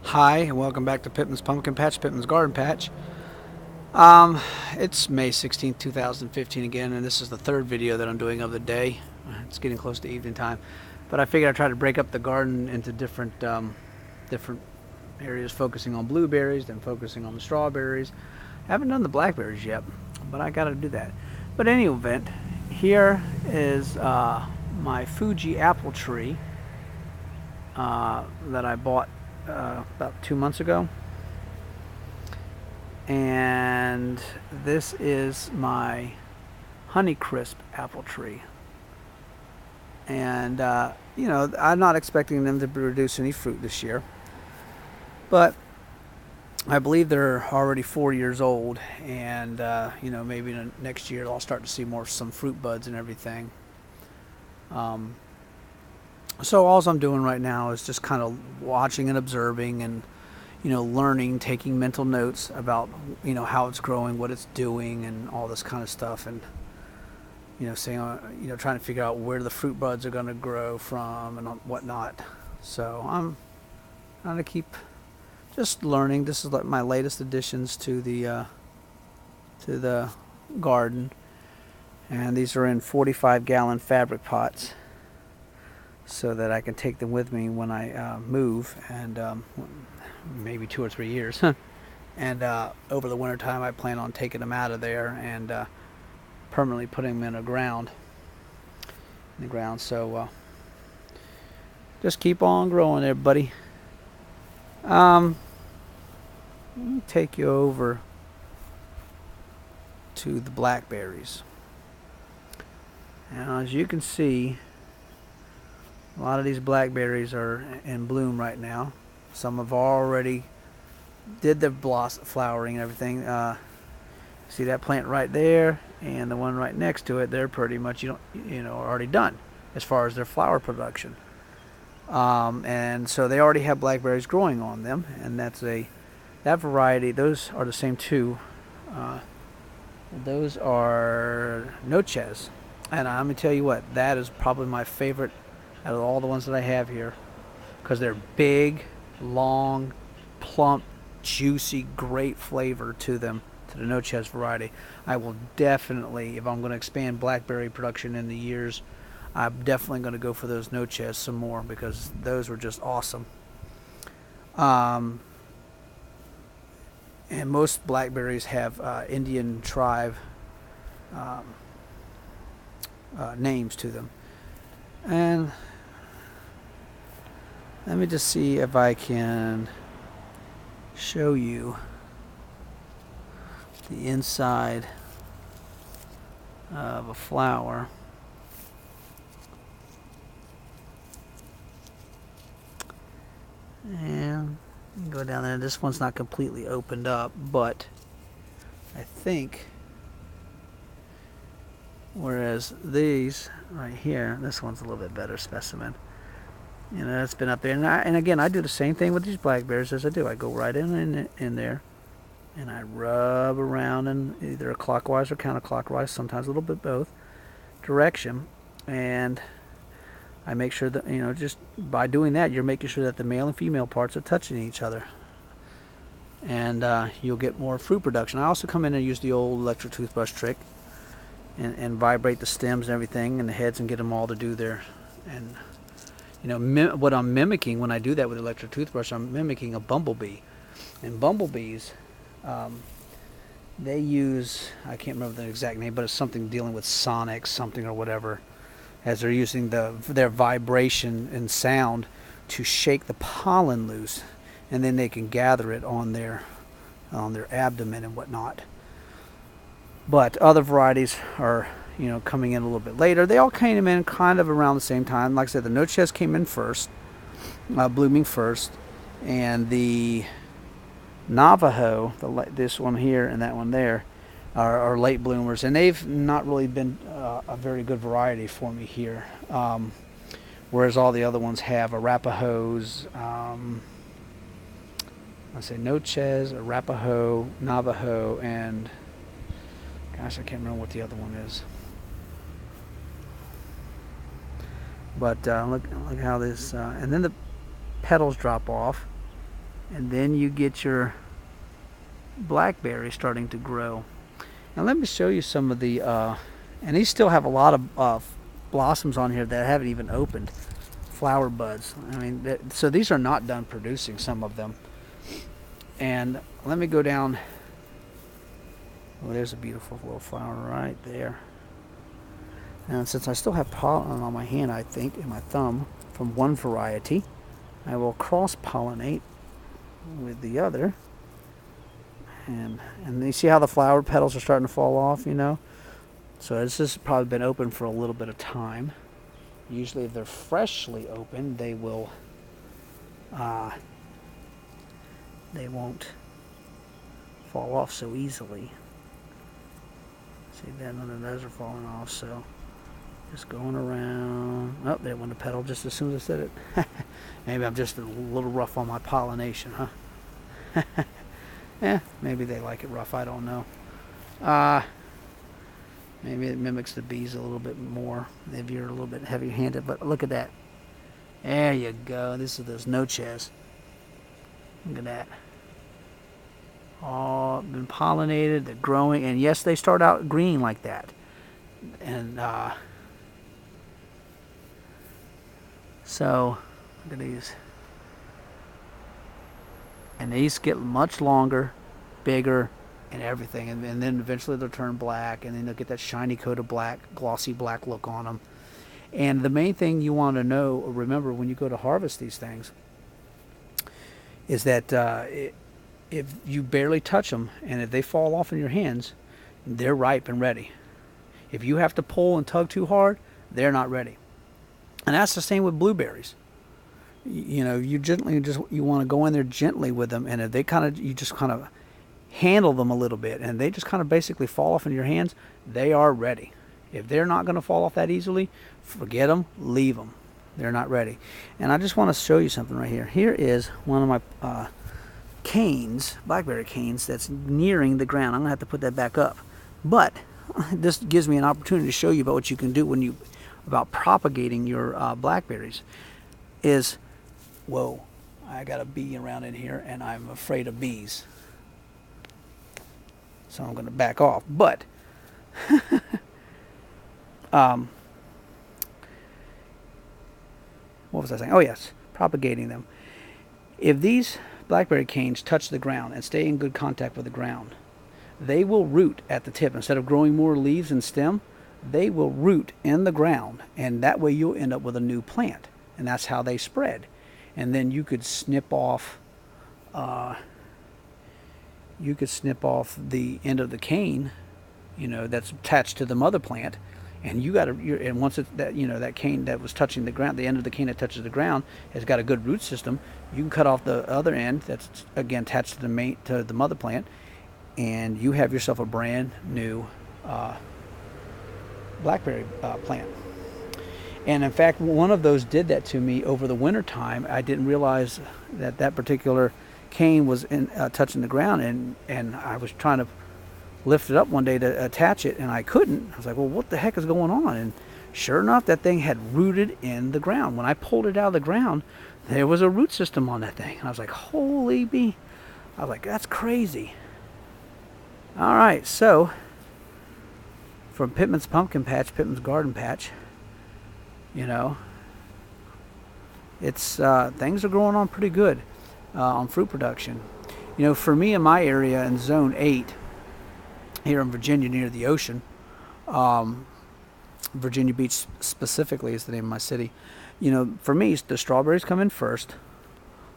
Hi, and welcome back to Pittman's Pumpkin Patch, Pittman's Garden Patch. Um, it's May 16th, 2015 again, and this is the third video that I'm doing of the day. It's getting close to evening time, but I figured I'd try to break up the garden into different areas, focusing on blueberries, then focusing on the strawberries. I haven't done the blackberries yet, but I gotta do that. But in any event, here is my Fuji apple tree that I bought about 2 months ago. And this is my Honeycrisp apple tree. And, I'm not expecting them to produce any fruit this year. But I believe they're already 4 years old. And, maybe next year I'll start to see some fruit buds and everything. So all I'm doing right now is just kind of watching and observing and learning, taking mental notes about, how it's growing, what it's doing, and all this kind of stuff. And, saying, trying to figure out where the fruit buds are going to grow from and whatnot. So I'm trying to keep just learning. This is like my latest additions to the garden. And these are in 45-gallon fabric pots, so that I can take them with me when I move, and maybe 2 or 3 years. And over the winter time, I plan on taking them out of there and permanently putting them in the ground. So just keep on growing there, buddy. Let me take you over to the blackberries. Now, as you can see, a lot of these blackberries are in bloom right now. Some have already did the flowering and everything. See that plant right there, and the one right next to it. They're pretty much already done as far as their flower production. And so they already have blackberries growing on them, and that variety. Those are the same two. Those are noches, and I'm gonna tell you what, that is probably my favorite out of all the ones that I have here, because they're big, long, plump, juicy, great flavor to them, to the noches variety. I will definitely, if I'm going to expand blackberry production in the years, I'm definitely going to go for those noches some more, because those were just awesome. And most blackberries have Indian tribe names to them. And let me just see if I can show you the inside of a flower. And go down there. This one's not completely opened up, but I think, whereas these right here, this one's a little bit better specimen. It's been up there, and again, I do the same thing with these blackberries as I do. I go right in there, and I rub around in either a clockwise or counterclockwise, sometimes a little bit both direction, and I make sure that just by doing that, you're making sure that the male and female parts are touching each other, and you'll get more fruit production. I also come in and use the old electric toothbrush trick, and vibrate the stems and everything and the heads and get them all to do their and. What I'm mimicking when I do that with electric toothbrush, I'm mimicking a bumblebee. And bumblebees, they use, I can't remember the exact name, but it's something dealing with sonics, something or whatever, as they're using their vibration and sound to shake the pollen loose, and then they can gather it on their abdomen and whatnot. But other varieties are coming in a little bit later. They all came in kind of around the same time. Like I said, the noches came in first, blooming first, and the Navajo, this one here and that one there, are late bloomers, and they've not really been a very good variety for me here. Whereas all the other ones have Arapahoes, I say noches, Arapaho, Navajo, and gosh, I can't remember what the other one is. But look how this, and then the petals drop off, and then you get your blackberry starting to grow. Now let me show you some of the, and these still have a lot of blossoms on here that haven't even opened, flower buds. I mean, so these are not done producing, some of them. And let me go down. Oh, there's a beautiful little flower right there. And since I still have pollen on my hand, I think, and my thumb, from one variety, I will cross-pollinate with the other. And you see how the flower petals are starting to fall off, you know? So this has probably been open for a little bit of time. Usually if they're freshly open, they will, they won't fall off so easily. See, then none of those are falling off, so just going around. Oh, there went the petal just as soon as I said it. Maybe I'm just a little rough on my pollination, huh? Yeah, maybe they like it rough, I don't know. Maybe it mimics the bees a little bit more if you're a little bit heavy-handed, but look at that. There you go. This is those noches. Look at that. All been pollinated, they're growing, and yes, they start out green like that. And so look at these. And these get much longer, bigger, and everything, and then eventually they'll turn black, and then they'll get that shiny coat of black, glossy black look on them. And the main thing you want to know, or remember when you go to harvest these things, is that if you barely touch them, and if they fall off in your hands, they're ripe and ready. If you have to pull and tug too hard, they're not ready. And that's the same with blueberries. You know, you want to go in there gently with them, and if they you just kind of handle them a little bit, and they just kind of basically fall off in your hands, they are ready. If they're not going to fall off that easily, forget them, leave them. They're not ready. And I just want to show you something right here. Here is one of my canes, blackberry canes, that's nearing the ground. I'm going to have to put that back up. But this gives me an opportunity to show you about what you can do about propagating your blackberries. Whoa, I got a bee around in here, and I'm afraid of bees. So I'm going to back off. But what was I saying? Oh yes, propagating them. If these blackberry canes touch the ground and stay in good contact with the ground, they will root at the tip. Instead of growing more leaves and stem, they will root in the ground, and that way you'll end up with a new plant. And that's how they spread. And then you could snip off the end of the cane, you know, that's attached to the mother plant, and and once that cane that was touching the ground, the end of the cane that touches the ground has got a good root system. You can cut off the other end that's again attached to the mother plant, and you have yourself a brand new blackberry plant. And in fact, one of those did that to me over the winter time. I didn't realize that particular cane was touching the ground, and I was trying to lift it up one day to attach it, and I couldn't. I was like, well, what the heck is going on? And sure enough, that thing had rooted in the ground. When I pulled it out of the ground, there was a root system on that thing. And I was like, holy bee. I was like, that's crazy. All right, so from Pittman's Pumpkin Patch, Pittman's Garden Patch, you know, it's things are growing on pretty good on fruit production. You know, for me in my area in Zone 8, here in Virginia near the ocean, Virginia Beach specifically is the name of my city. You know, for me, the strawberries come in first,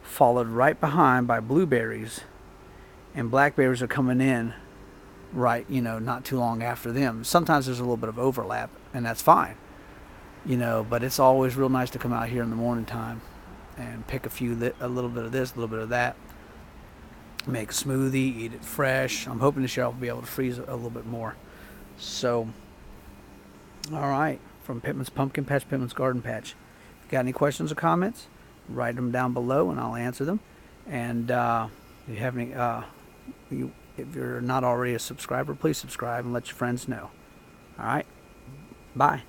followed right behind by blueberries, and blackberries are coming in right, you know, not too long after them. Sometimes there's a little bit of overlap, and that's fine. You know, but it's always real nice to come out here in the morning time and pick a little bit of this, a little bit of that, make a smoothie, eat it fresh. I'm hoping this year I'll be able to freeze a little bit more. So, all right, from Pittman's Pumpkin Patch, Pittman's Garden Patch. If you got any questions or comments, write them down below and I'll answer them. And if you have any, if you're not already a subscriber, please subscribe and let your friends know. All right, bye.